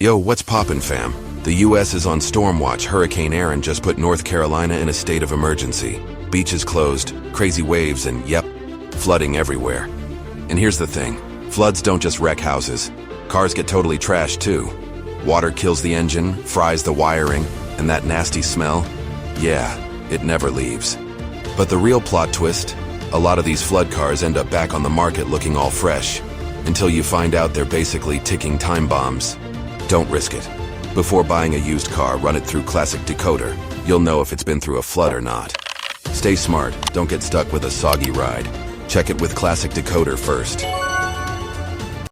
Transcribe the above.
Yo, what's poppin', fam? The US is on storm watch. Hurricane Erin just put North Carolina in a state of emergency. Beaches closed, crazy waves, and yep, flooding everywhere. And here's the thing, floods don't just wreck houses. Cars get totally trashed too. Water kills the engine, fries the wiring, and that nasty smell, yeah, it never leaves. But the real plot twist, a lot of these flood cars end up back on the market looking all fresh, until you find out they're basically ticking time bombs. Don't risk it. Before buying a used car, run it through Classic Decoder. You'll know if it's been through a flood or not. Stay smart, don't get stuck with a soggy ride. Check it with Classic Decoder first.